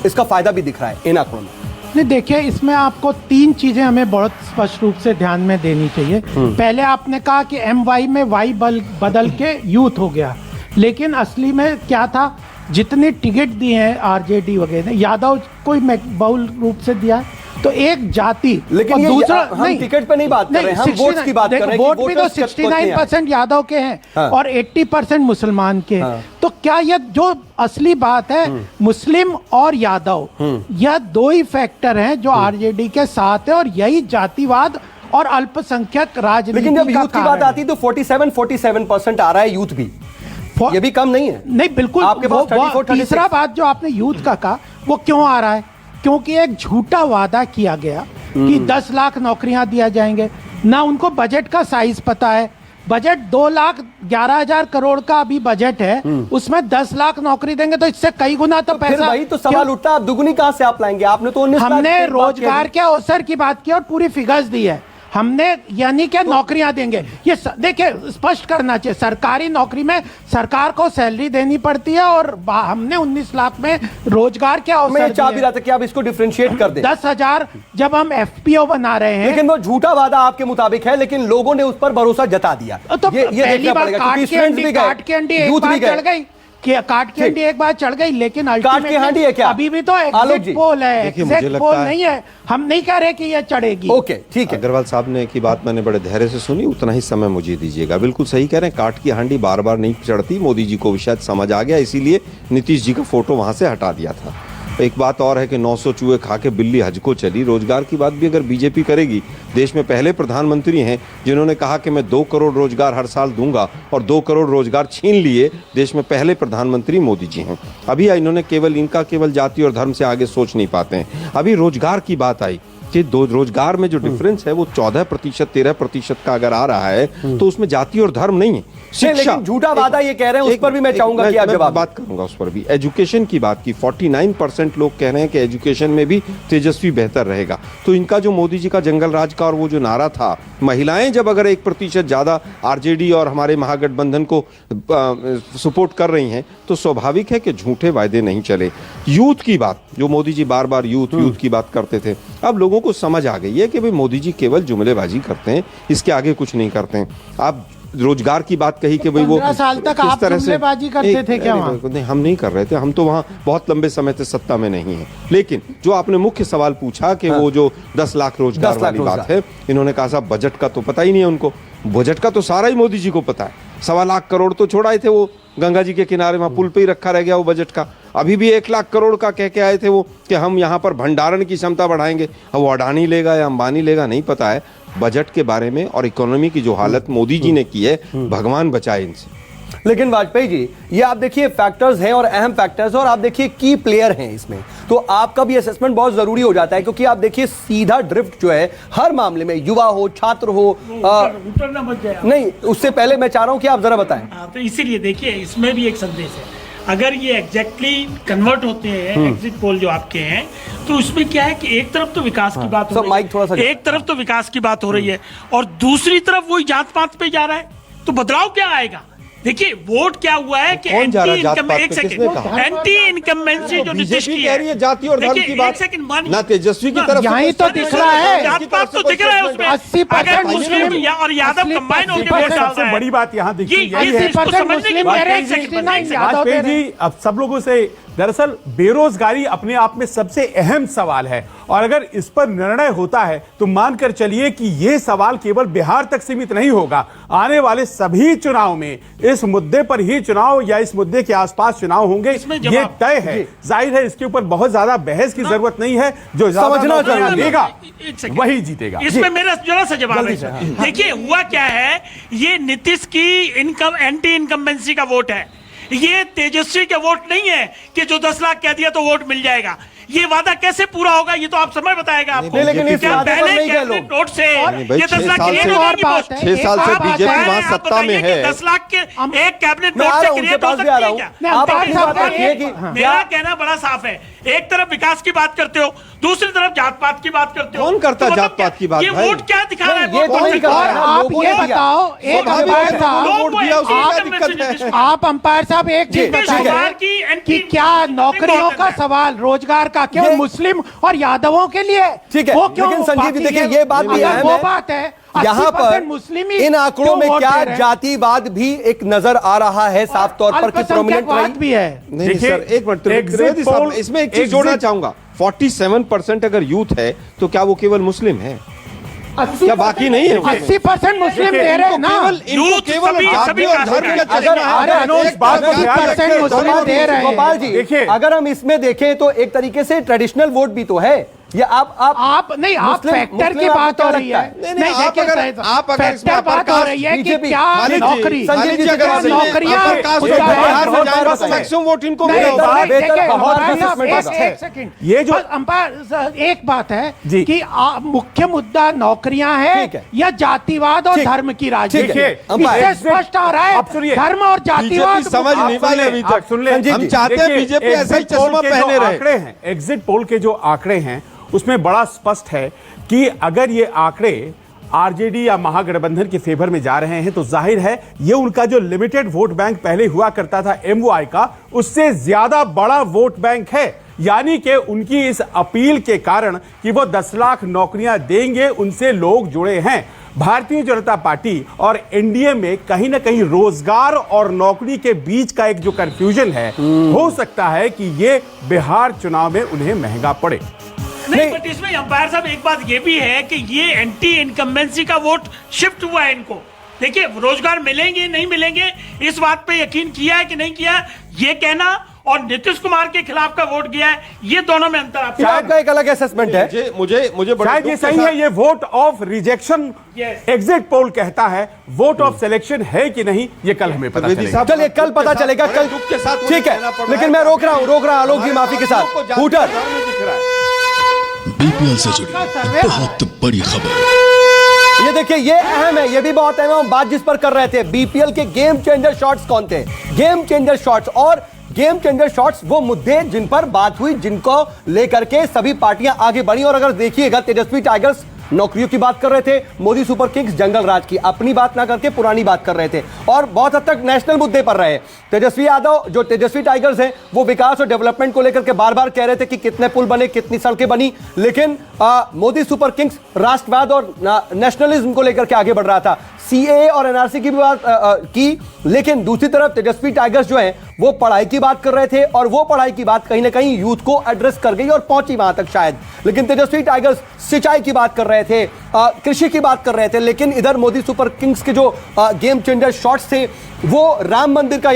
इसका फायदा भी दिख रहा है इन आंकड़ों में। नहीं, देखिए, इसमें आपको तीन चीजें हमें बहुत स्पष्ट रूप से ध्यान में देनी चाहिए। पहले आपने कहा कि MY में Y बदल के यूथ हो गया, लेकिन असली में क्या था, जितने टिकट दिए हैं RJD वगैरह, यादव कोई बहुल रूप से दिया है, तो एक जाति। लेकिन दूसरा हम टिकट पे नहीं बात कर रहे हैं, हम वोट्स की बात कर रहे हैं। वोट भी तो 69% यादव के हैं, हाँ, और 80% मुसलमान के हैं। हाँ। तो क्या यह जो असली बात है, मुस्लिम और यादव, यह दो ही फैक्टर हैं जो RJD के साथ है, और यही जातिवाद और अल्पसंख्यक राजनीति लेकिन जब का यूथ की बात कारण आती है तो 47% आ रहा है यूथ भी, ये भी कम नहीं है। नहीं बिल्कुल, आपके पास 34, 36। तीसरा बात जो आपने यूथ का कहा वो क्यों आ रहा है, क्योंकि एक झूठा वादा किया गया कि 10 लाख नौकरियां दिया जाएंगे, ना उनको बजट का साइज पता है। बजट 2,11,000 करोड़ का अभी बजट है, उसमें 10 लाख नौकरी देंगे तो इससे कई गुना तो फिर पैसा। भाई तो सवाल उठता है, आप दुगुनी कहां से आप लाएंगे? आपने तो 19 लाख हमने की बात रोजगार की। के अवसर की बात की और पूरी फिगर्स दी है हमने, यानी क्या नौकरियां देंगे। ये देखिए स्पष्ट करना चाहिए, सरकारी नौकरी में सरकार को सैलरी देनी पड़ती है और हमने 19 लाख में रोजगार के अवसर मैं चाह भी दिए। रहा था कि आप इसको डिफरेंशिएट कर दें। 10,000 जब हम एफपीओ बना रहे हैं, लेकिन वो झूठा वादा आपके मुताबिक है, लेकिन लोगों ने उस पर भरोसा जता दिया। तो ये पहली देखना बार पड़ेगा, काट क्योंकि के students अंडी भी काट के गए, अंडी एक यूथ बार भी चढ़ गए। गई कि काट के अंडी एक बार चढ़ गई, लेकिन काट के ultimately हांडी है क्या? अभी भी तो आलोक जी। एग्जिट पोल है, देखिए, मुझे एग्जिट लगता पोल है- नहीं है, हम नहीं कह रहे कि ये चढ़ेगी। ओके ठीक है। अग्रवाल साहब ने की बात मैंने बड़े धैर्य से सुनी, उतना ही समय मुझे दीजिएगा। बिल्कुल सही कह रहे हैं, काट की हांडी बार बार नहीं चढ़ती। मोदी जी को भी शायद समझ आ गया, इसीलिए नीतीश जी का फोटो वहां से हटा दिया था। एक बात और है कि 900 चूहे खा के बिल्ली हज को चली। रोजगार की बात भी अगर बीजेपी करेगी, देश में पहले प्रधानमंत्री हैं जिन्होंने कहा कि मैं 2 करोड़ रोजगार हर साल दूंगा, और 2 करोड़ रोजगार छीन लिए। देश में पहले प्रधानमंत्री मोदी जी हैं। अभी इन्होंने केवल जाति और धर्म से आगे सोच नहीं पाते हैं। अभी रोजगार की बात आई कि दो रोजगार में जो डिफरेंस है वो 14%, 13% का अगर आ रहा है तो उसमें जाति और धर्म नहीं है। लेकिन झूठा वादा ये कह रहे हैं, उस पर भी मैं चाहूंगा कि आप जवाब बात करूंगा उस पर भी। एजुकेशन की बात की, 49% लोग कह रहे हैं कि एजुकेशन में भी तेजस्वी बेहतर रहेगा। तो इनका जो मोदी जी का जंगल राज का और वो जो नारा था, महिलाएं जब अगर 1% ज्यादा आरजेडी और हमारे महागठबंधन को सपोर्ट कर रही हैं तो स्वाभाविक है कि झूठे वायदे नहीं चले। यूथ की बात, जो मोदी जी बार बार यूथ की बात करते थे, अब लोगों को समझ आ गई है कि भाई मोदी जी केवल जुमलेबाजी करते हैं, इसके आगे कुछ नहीं करते हैं। आप रोजगार की बात कही कि भाई वो 15 साल तक किस आप तरह से जुमलेबाजी करते थे क्या वहाँ? नहीं, हम नहीं कर रहे थे, हम तो वहाँ बहुत लंबे समय से सत्ता में नहीं है। लेकिन जो आपने मुख्य सवाल पूछा कि वो जो 10 लाख रोजगार 10 लाख वाली बात है, इन्होंने कहा साहब बजट का तो पता ही नहीं है उनको। बजट का तो सारा ही मोदी जी को पता है। 1.25 लाख करोड़ तो छोड़ाए थे वो गंगा जी के किनारे, वहां पुल पे ही रखा रह गया वो बजट का। अभी भी 1 लाख करोड़ का कह के आए थे वो कि हम यहाँ पर भंडारण की क्षमता बढ़ाएंगे। अब वो अडानी लेगा या अंबानी लेगा नहीं पता है। बजट के बारे में और इकोनॉमी की जो हालत मोदी जी ने की है, भगवान बचाए इनसे। लेकिन वाजपेयी जी, ये आप देखिए फैक्टर्स हैं और अहम फैक्टर्स, और आप देखिए की प्लेयर हैं इसमें, तो आपका भी असेसमेंट बहुत जरूरी हो जाता है। क्योंकि आप देखिए सीधा ड्रिफ्ट जो है हर मामले में, युवा हो, छात्र हो, ऊपर ना मच जाए। नहीं, उससे पहले मैं चाह रहा हूं कि आप जरा बताएं। तो इसीलिए देखिए इसमें भी एक संदेश है। अगर ये एग्जैक्टली कन्वर्ट होते हैं एग्जिट पोल जो आपके हैं, तो उसमें क्या है कि एक तरफ तो विकास की बात हो माइक थोड़ा सा रही है, एक तरफ तो विकास की बात हो रही है और दूसरी तरफ वही जात पात पे जा रहा है। तो बदलाव क्या आएगा? देखिए वोट क्या हुआ है कि कौन जा रहा है जात पात पे? एक किसने सेकंड, कहा? एंटी इनकम्बेंसी जो नीतीश बीजेपी की कह रही है जाति और धर्म देखिए, की बात, एक सेकंड मानिए, ना तेजस्वी की तरफ से यहीं तो दिख रहा है। जात पात तो दिख रहा है उसमें। 80% अगर मुस्लिम और यादव कंबाइन होकर वोट डाल रहे सबसे हैं, बड़ी बात यहाँ दिखती है, यही है। 80% मुस्लिम कह रहे हैं, 69 यादव दे वाजपेयी रहे हैं। जी, अब सब लोगों से दरअसल बेरोजगारी अपने आप में सबसे अहम सवाल है, और अगर इस पर निर्णय होता है तो मानकर चलिए कि यह सवाल केवल बिहार तक सीमित नहीं होगा। आने वाले सभी चुनाव में इस मुद्दे पर ही चुनाव या इस मुद्दे के आसपास चुनाव होंगे, ये तय है। जाहिर है इसके ऊपर बहुत ज्यादा बहस की जरूरत नहीं है। जो समझना ज्यादा लेगा एक सेकंड। वही जीतेगा। इसमें मेरा जरा सा जवाब है। देखिए हुआ क्या है, ये नीतीश की एंटी इनकम्बेंसी का वोट है, ये तेजस्वी का वोट नहीं है कि जो 10 लाख कह दिया तो वोट मिल जाएगा। ये वादा कैसे पूरा होगा ये तो आप समय बताएगा आपको। नहीं, लेकिन इस क्या वादे पर पहले नहीं गए कैबिनेट लोग। नोट से भाई, ये 10 लाख 6 साल क्रिएट से- हो जाएगी पोस्ट? 6 साल से बीजेपी वहां आप सत्ता में बताइए कि है। 10 लाख के एक कैबिनेट मैं नोट आ से रहा हूं, उनके क्रिएट हो पास भी आ सकती रहा है हूं। क्या? आप अपनी बात रखिए कि मेरा कहना बड़ा साफ है, एक तरफ विकास की बात करते हो, दूसरी तरफ जात पात की बात करते हो। कौन करता तो मतलब जात पात की बात ये भाई? वोट क्या दिखा रहा है? नहीं, ये वोट तो नहीं दिखा कर रहा रहा है। है। आप लोगों ये ने दिया। बताओ, एक स्वाभाविक अंपायर है, साहब, लोग वोट दिया, उसमें क्या दिक्कत है? आप अंपायर साहब एक चीज नीतीश बताइए कुमार की कि क्या नौकरियों का सवाल, रोजगार का केवल ये- मुस्लिम और यादवों के लिए? ठीक है, वो क्यों? लेकिन संजीव जी बाकी देखिए ये बात भी अगर अहम वो है। बात है, यहाँ 80% पर मुस्लिम ही इन आंकड़ों क्यों में वोट क्या दे रहे हैं? जातिवाद भी एक नजर आ रहा है साफ तौर पर कि प्रोमिनेंट अल्पसंख्यकवाद भी है। नहीं देखिए, सर, एक मिनट एग्जिट त्रिवेदी साहब, पोल- इसमें एक चीज जोड़ना चाहूंगा। 47% अगर यूथ है तो क्या वो केवल मुस्लिम है? क्या बाकी नहीं है? 80% मुस्लिम दे रहे हैं ना। यूथ केवल सभी जाति और कास्ट धर्म का का है। चश्मा है। अरे अगर इस बात को ध्यान 80% मुस्लिम दे रहे हैं। गोपाल जी देखिए, अगर हम इसमें देखें तो एक तरीके से ट्रेडिशनल वोट भी तो है ये आप नहीं, आप मुस्लिम- फैक्टर की मुस्लिम आपको बात हो क्या रही लगता है। नहीं, आप अगर इसमें फैक्टर बात हो रही है कि बीजेपी क्या खालिद जी, नौकरी संजीव जी, अगर अगर नौकरियां अपर कास्ट उसका को बिहार में बहुत जाएगा बहुत तो मैक्सिमम वोट इनको नहीं, मिलेगा। बेहतर- देखिए, बेहतर बहुत हमारे assessment साहब, होगा। एक सेकंड, ये जो- बस अंपायर एक बात है जी। कि मुख्य मुद्दा नौकरियां ठीक है है। या जातिवाद और ठीक। धर्म की राजनीति। देखिए, इससे स्पष्ट आ रहा अब सुनिए, है धर्म और जातिवाद बीजेपी समझ मुख्य- नहीं पाई अभी आप तक। सुन लें, हम चाहते हैं देखिए, बीजेपी ऐसा ही एग्जिट पोल चश्मा के जो पहने रहे। आंकड़े हैं, एग्जिट पोल के जो आंकड़े हैं उसमें बड़ा स्पष्ट है कि अगर ये आंकड़े आरजेडी या महागठबंधन के फेवर में जा रहे हैं तो जाहिर है ये उनका जो लिमिटेड वोट बैंक पहले हुआ करता था एमवाई का, उससे ज्यादा बड़ा वोट बैंक है। यानी कि उनकी इस अपील के कारण कि वो 10 लाख नौकरियां देंगे, उनसे लोग जुड़े हैं। भारतीय जनता पार्टी और एनडीए में कहीं ना कहीं रोजगार और नौकरी के बीच का एक जो कंफ्यूजन है, हो सकता है कि ये बिहार चुनाव में उन्हें महंगा पड़े। नहीं, बट इसमें अंपायर साहब एक बात ये भी है कि ये एंटी इनकम्बेंसी का वोट शिफ्ट हुआ है इनको। देखिए, रोजगार मिलेंगे नहीं मिलेंगे इस बात पे यकीन किया है कि नहीं किया, ये कहना और नीतीश कुमार के खिलाफ का वोट गया है, ये दोनों में अंतर ये आपका आपका एक अलग असेसमेंट है। मुझे बड़े शायद ये दुख के सही है, साथ- ये vote of rejection Yes. Exit poll कहता है, वोट ऑफ सिलेक्शन है कि नहीं ये कल हमें पता त्रिवेदी चलेगा। साहब, चलिए कल पता चलेगा, बड़े कल दुख के साथ मुझे ठीक है। कहना पड़ रहा लेकिन है। मैं रोक रहा हूं आलोक जी, माफी के साथ। हूटर दिख रहा है। बीपीएल से जुड़ी सर्वे- बहुत बड़ी खबर। ये देखिए, ये अहम है, ये भी बहुत अहम है। हम बात जिस पर कर रहे थे, बीपीएल के गेम चेंजर शॉट्स कौन थे? गेम चेंजर शॉट्स, और गेम चेंजर शॉट्स वो मुद्दे जिन पर बात हुई, जिनको लेकर के सभी पार्टियां आगे बढ़ी। और अगर देखिएगा, तेजस्वी टाइगर्स नौकरियों की बात कर रहे थे, मोदी सुपर किंग्स जंगल राज की अपनी बात ना करके पुरानी बात कर रहे थे, और बहुत हद तक नेशनल मुद्दे पर रहे। तेजस्वी यादव, जो तेजस्वी टाइगर्स हैं, वो विकास और डेवलपमेंट को लेकर के बार बार कह रहे थे कि कितने पुल बने, कितनी सड़कें बनी, लेकिन मोदी सुपर किंग्स राष्ट्रवाद और नेशनलिज्म को लेकर के आगे बढ़ रहा था। सीएए और एनआरसी की भी बात की, लेकिन दूसरी तरफ तेजस्वी टाइगर्स जो हैं वो पढ़ाई की बात कर रहे थे, और वो पढ़ाई की बात कहीं ना कहीं यूथ को एड्रेस कर गई और पहुंची वहां तक शायद। लेकिन तेजस्वी टाइगर्स सिंचाई की बात कर रहे थे, कृषि की बात कर रहे थे, लेकिन इधर मोदी सुपर किंग्स के जो गेम चेंजर शॉट्स थे वो राम मंदिर का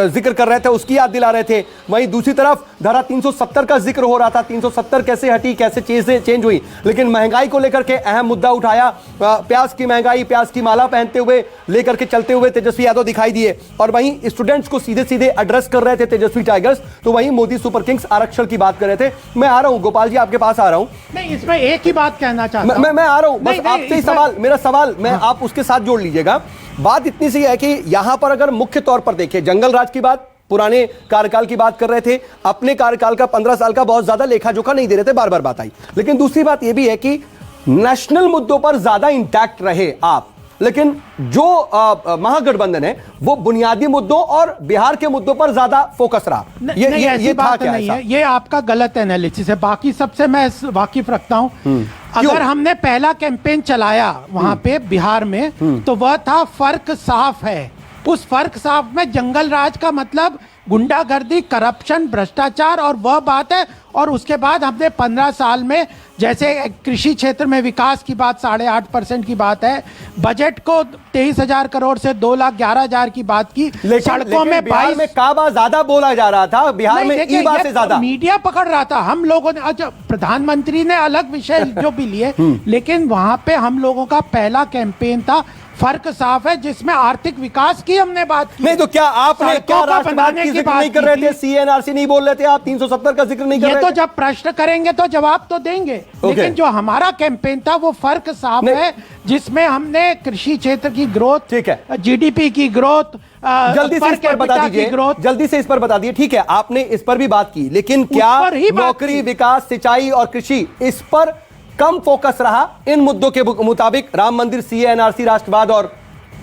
जिक्र कर रहे थे, उसकी याद दिला रहे थे। वहीं दूसरी तरफ धारा 370 का जिक्र हो रहा था, 370 कैसे हटी, कैसे चेंज हुई, लेकिन महंगाई को लेकर के अहम मुद्दा उठाया। प्याज की महंगाई, प्याज की माला पहनते हुए लेकर के चलते हुए तेजस्वी यादव दिखाई दिए, और वहीं स्टूडेंट्स को सीधे सीधे एड्रेस कर रहे थे तेजस्वी टाइगर्स। तो वहीं मोदी सुपर किंग्स आरक्षण की बात कर रहे थे। मैं आ रहा हूं गोपाल जी, आपके पास आ रहा हूं। नहीं, इसमें एक ही बात कहना चाहता हूं। मैं आ रहा हूं, बस नहीं, नहीं, आपसे ही इसमें- सवाल, मेरा सवाल मैं आप उसके साथ जोड़ लीजिएगा। बात इतनी सी है कि यहां पर अगर मुख्य तौर पर देखें, जंगल राज की बात, पुराने कार्यकाल की बात कर रहे थे, अपने कार्यकाल का 15 साल का बहुत ज्यादा लेखा जोखा नहीं दे रहे थे, बार बार बात आई। लेकिन दूसरी बात यह भी है कि नेशनल मुद्दों पर ज्यादा इंटैक्ट रहे आप, लेकिन जो महागठबंधन है वो बुनियादी मुद्दों और बिहार के मुद्दों पर ज्यादा फोकस रहा। नहीं, ऐसी बात नहीं है, ये आपका गलत एनालिसिस है। बाकी सबसे मैं वाकिफ रखता हूं। अगर हमने पहला कैंपेन चलाया वहां पे बिहार में, तो वह था फर्क साफ है। उस फर्क साफ में जंगल राज का मतलब गुंडागर्दी, करप्शन, भ्रष्टाचार और वह बात है। और उसके बाद हमने 15 साल में, जैसे कृषि क्षेत्र में विकास की बात 8.5% की बात है, बजट को 23,000 करोड़ से 2,11,000 की बात की, सड़कों में बिहार में काबा ज्यादा बोला जा रहा था, बिहार में ईबा से ज्यादा मीडिया पकड़ रहा था। हम लोगों ने, अच्छा प्रधानमंत्री ने अलग विषय जो भी लिए, लेकिन वहां पे हम लोगों का पहला कैंपेन था फर्क साफ है, जिसमें आर्थिक विकास की हमने बात की। नहीं तो क्या आपने सड़कों क्या को राष्ट्रवाद बनाने की की जिक्र बात नहीं कर की रहे थी। थे? सीएनआरसी नहीं बोल रहे थे आप, 370 का जिक्र नहीं कर ये रहे तो थे? जब प्रश्न करेंगे तो जवाब तो देंगे। लेकिन जो हमारा कैंपेन था वो फर्क साफ नहीं। है, जिसमें हमने कृषि क्षेत्र की ग्रोथ, ठीक है, जीडीपी की ग्रोथ, जल्दी से इस पर बता दीजिए, जल्दी से इस पर बता दीजिए। ठीक है, आपने इस पर भी बात की, लेकिन क्या नौकरी, विकास, सिंचाई और कृषि, इस पर कम फोकस रहा इन मुद्दों के मुताबिक? राम मंदिर, सीएनआरसी, राष्ट्रवाद और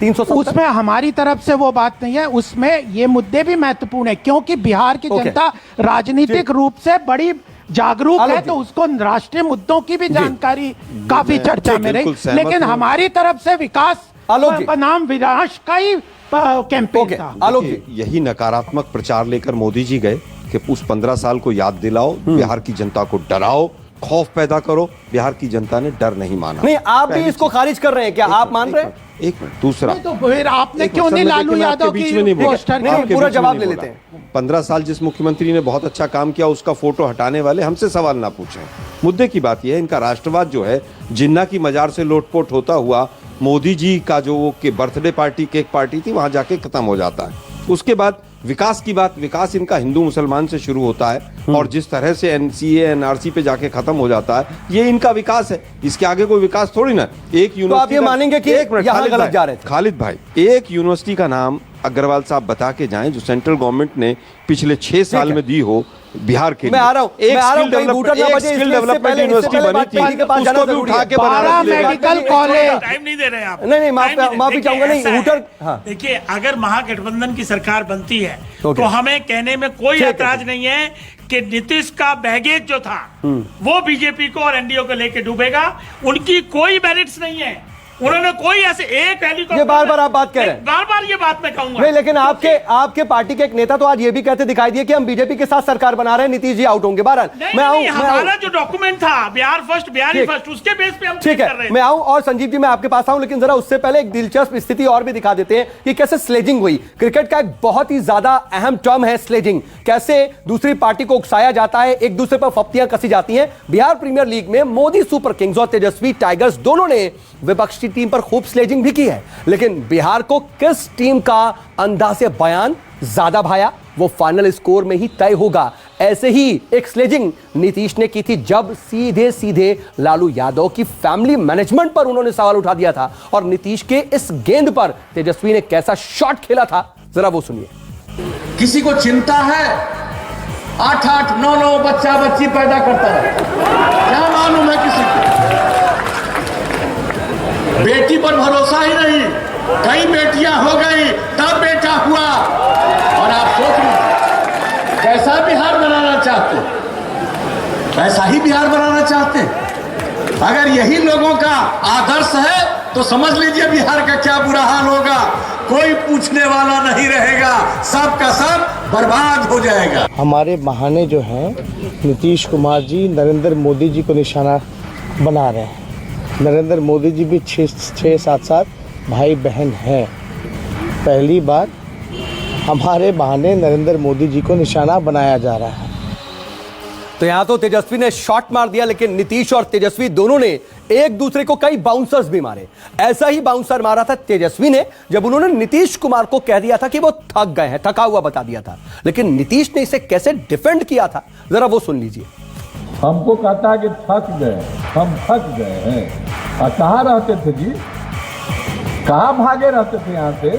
370? उसमें हमारी तरफ से वो बात नहीं है। उसमें ये मुद्दे भी महत्वपूर्ण है, क्योंकि बिहार की जनता राजनीतिक रूप से बड़ी जागरूक है, तो उसको राष्ट्रीय मुद्दों की भी जानकारी काफी चर्चा में रही। लेकिन हमारी तरफ से विकास बनाम विनाश का ही कैंपेन था। आलोक जी, यही नकारात्मक प्रचार लेकर मोदी जी गए कि उस 15 साल को याद दिलाओ, बिहार की जनता को डराओ, खौफ पैदा करो। बिहार की जनता ने डर नहीं माना। नहीं, आप भी इसको खारिज कर रहे हैं क्या? आप मान रहे हैं? एक मिनट, दूसरा, तो फिर आपने क्यों नहीं लालू यादव की पोस्टर? पूरा जवाब ले लेते हैं। 15 साल जिस मुख्यमंत्री ने बहुत अच्छा काम किया उसका फोटो हटाने वाले हमसे सवाल ना पूछें। मुद्दे की बात यह है, इनका राष्ट्रवाद जो है जिन्ना की मजार से लोटपोट होता हुआ मोदी जी का जो बर्थडे पार्टी, केक पार्टी थी, वहां जाके खत्म हो जाता है। उसके बाद विकास की बात, विकास इनका हिंदू मुसलमान से शुरू होता है और जिस तरह से एनसीए एनआरसी पे जाके खत्म हो जाता है, ये इनका विकास है। इसके आगे कोई विकास थोड़ी ना। एक यूनिवर्सिटी, तो आप ये मानेंगे कि यहाँ गलत जा रहे थे? खालिद भाई, एक यूनिवर्सिटी का नाम अग्रवाल साहब बता के जाएं जो सेंट्रल गवर्नमेंट ने पिछले 6 साल में दी हो बिहार के लिए। मैं आ रहा हूं, यूनिवर्सिटी बनी थी, उसको भी उठा के बनारस मेडिकल कॉलेज। टाइम नहीं दे रहे आप। नहीं, माफी चाहूंगा। नहीं, हूटर, हाँ। देखिए, अगर महागठबंधन की सरकार बनती है तो हमें कहने में कोई ऐतराज नहीं है कि नीतीश का बैगेज जो था वो बीजेपी को और एनडीए को लेके डूबेगा। उनकी कोई मेरिट्स नहीं है, उन्होंने कोई ऐसे एक हेलीकॉप्टर, ये बार-बार आप बात कह रहे हैं, बार-बार ये बात मैं कहूंगा। नहीं, लेकिन आपके पार्टी के एक नेता तो आज ये भी कहते दिखाई दिए कि हम बीजेपी के साथ सरकार बना रहे हैं, नीतीश जी आउट होंगे। बहरहाल हमारा जो डॉक्यूमेंट था बिहार फर्स्ट, बिहारी फर्स्ट, उसके बेस पे हम ठीक है। मैं आऊं और संजीव जी मैं आपके पास आऊं, लेकिन जरा उससे पहले एक दिलचस्प स्थिति और भी दिखा देते हैं कि कैसे स्लेजिंग हुई। क्रिकेट का एक बहुत ही ज्यादा अहम टर्म है स्लेजिंग। कैसे दूसरी पार्टी को उकसाया जाता है, एक दूसरे पर फप्तियां कसी जाती हैं। बिहार प्रीमियर लीग में मोदी सुपर किंग्स और तेजस्वी टाइगर्स दोनों ने विपक्षी टीम पर खूब स्लेजिंग भी की है, लेकिन बिहार को किस टीम का अंदाज़े बयान ज्यादा भाया वो फाइनल स्कोर में ही तय होगा। ऐसे ही एक स्लेजिंग नीतीश ने की थी जब सीधे सीधे लालू यादव की फैमिली मैनेजमेंट पर उन्होंने सवाल उठा दिया था, और नीतीश के इस गेंद पर तेजस्वी ने कैसा शॉट खेला था, जरा वो सुनिए। किसी को चिंता है 8-8, 9-9 बच्चा बच्ची पैदा करता है, क्या मालूम है किसी को? बेटी पर भरोसा ही नहीं, कई बेटियां हो गई तब बेटा हुआ। और आप सोच लीजिए कैसा बिहार बनाना चाहते, वैसा ही बिहार बनाना चाहते। अगर यही लोगों का आदर्श है तो समझ लीजिए बिहार का क्या बुरा हाल होगा। कोई पूछने वाला नहीं रहेगा, सब का सब बर्बाद हो जाएगा। हमारे बहाने जो हैं नीतीश कुमार जी नरेंद्र मोदी जी को निशाना बना रहे हैं। नरेंद्र मोदी जी भी 6-7 भाई बहन हैं। पहली बार हमारे बहाने नरेंद्र मोदी जी को निशाना बनाया जा रहा है। तो यहां तो तेजस्वी ने शॉट मार दिया, लेकिन नीतीश और तेजस्वी दोनों ने एक दूसरे को कई बाउंसर्स भी मारे। ऐसा ही बाउंसर मारा था तेजस्वी ने जब उन्होंने नीतीश कुमार को कह दिया था कि वो थक गए हैं, थका हुआ बता दिया था, लेकिन नीतीश ने इसे कैसे डिफेंड किया था, जरा वो सुन लीजिए। हमको कहता है कि थक गए, हम थक गए हैं। और कहाँ रहते थे जी, कहाँ भागे रहते थे यहाँ से?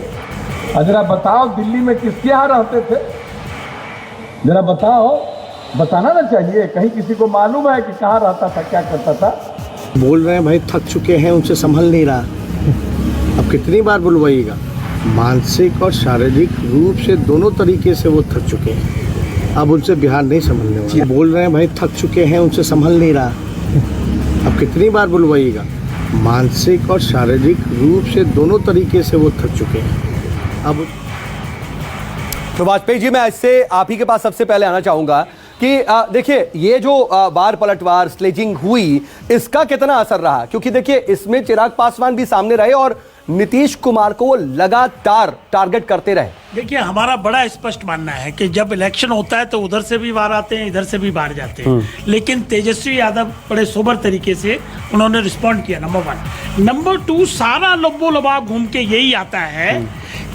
जरा बताओ, दिल्ली में किसके यहाँ रहते थे? जरा बताओ, बताना ना चाहिए। कहीं किसी को मालूम है कि कहाँ रहता था, क्या करता था? बोल रहे हैं भाई थक चुके हैं, उनसे संभल नहीं रहा। अब कितनी बार बुलवाइएगा? मानसिक और शारीरिक रूप से दोनों तरीके से वो थक चुके हैं, अब उनसे बिहार नहीं संभलने वाला। बोल रहे हैं भाई थक चुके हैं, उनसे संभल नहीं रहा। अब कितनी बार बुलवाइएगा? मानसिक और शारीरिक रूप से दोनों तरीके से वो थक चुके हैं, अब। तो वाजपेयी जी, मैं इससे आप ही के पास सबसे पहले आना चाहूंगा कि देखिए ये जो बार पलटवार स्लेजिंग हुई, इसका कितना असर रहा, क्योंकि देखिए इसमें चिराग पासवान भी सामने रहे और नीतीश कुमार को वो लगातार टारगेट करते रहे। देखिए, हमारा बड़ा स्पष्ट मानना है कि जब इलेक्शन होता है तो उधर से भी बाहर आते हैं, इधर से भी बाहर जाते हैं, लेकिन तेजस्वी यादव बड़े सोबर तरीके से उन्होंने रिस्पॉन्ड किया, नंबर 1। नंबर 2, सारा लब्बो लबाब घूम के यही आता है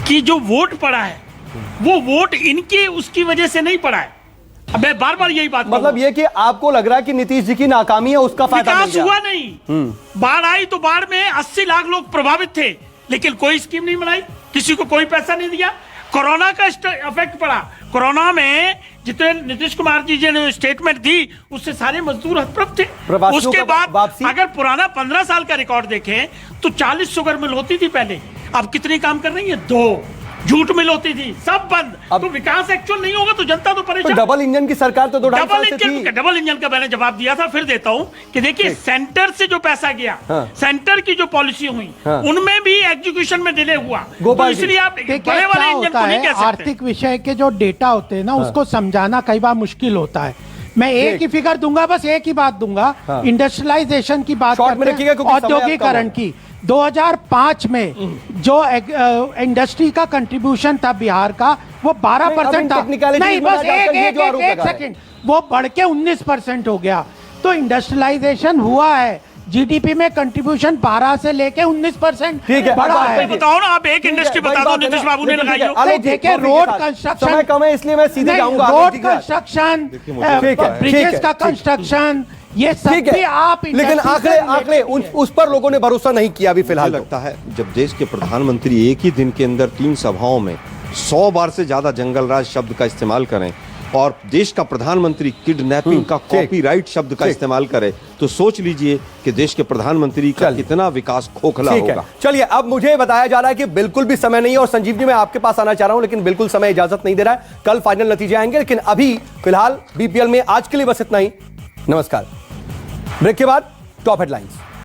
कि जो वोट पड़ा है वो वोट इनके उसकी वजह से नहीं पड़ा है। अब मैं बार बार यही बात, मतलब ये कि आपको लग रहा है कि नीतीश जी की नाकामी है, उसका फायदा विकास हुआ नहीं। बाढ़ आई तो बाढ़ में 80 लाख लोग प्रभावित थे, लेकिन कोई स्कीम नहीं बनाई, किसी को कोई पैसा नहीं दिया। कोरोना का इफेक्ट पड़ा, कोरोना में जितने नीतीश कुमार जी ने स्टेटमेंट दी उससे सारे मजदूर हतप्रभ थे। उसके बाद अगर पुराना 15 साल का रिकॉर्ड देखें तो 40 शुगर मिल होती थी पहले, अब कितनी काम कर रही है? 2 झूठ मिल होती थी, सब बंद। तो विकास एक्चुअल नहीं होगा तो जनता तो परेशान। तो डबल इंजन की सरकार तो 2.5 साल से थी। डबल इंजन का मैंने जवाब दिया था, फिर देता हूं कि देखिए सेंटर से जो पैसा गया, सेंटर की जो पॉलिसी हुई, उनमें भी एग्जीक्यूशन में डिले हुआ। तो इसलिए आप बड़े वाले इंजन को नहीं कह सकते। आर्थिक विषय के जो डेटा होते हैं ना, उसको समझाना कई बार मुश्किल होता है। मैं एक ही फिगर दूंगा, बस एक ही बात दूंगा, इंडस्ट्रियलाइजेशन की बात करते हैं, औद्योगिकरण की। 2005 में जो इंडस्ट्री का कंट्रीब्यूशन था बिहार का वो 12% था। नहीं, बस एक सेकंड, वो बढ़ के 19% हो गया। तो इंडस्ट्रियलाइजेशन हुआ है, जीडीपी में कंट्रीब्यूशन 12 से लेके 19% बढ़ा है। बताओ ना, आप एक इंडस्ट्री बता दो नीतीश बाबू ने लगाई हो। देखिए, रोड कंस्ट्रक्शन, समय कम है इसलिए मैं सीधे जाऊंगा। रोड कंस्ट्रक्शन, ब्रिजेस का कंस्ट्रक्शन, ये सब भी आप, लेकिन आंकड़े उस पर लोगों ने भरोसा नहीं किया अभी फिलहाल। लगता है जब देश के प्रधानमंत्री एक ही दिन के अंदर 3 सभाओं में 100 बार से ज्यादा जंगलराज शब्द का इस्तेमाल करें और देश का प्रधानमंत्री किडनैपिंग का कॉपीराइट शब्द का इस्तेमाल करे, तो सोच लीजिए कि देश के प्रधानमंत्री का कितना विकास खोखला होगा। चलिए, अब मुझे बताया जा रहा है कि बिल्कुल भी समय नहीं है और संजीव जी मैं आपके पास आना चाह रहा हूं, लेकिन बिल्कुल समय इजाजत नहीं दे रहा है। कल फाइनल नतीजे आएंगे, लेकिन अभी फिलहाल बीपीएल में आज के लिए बस इतना ही। नमस्कार। ब्रेक के बाद टॉप हेडलाइंस।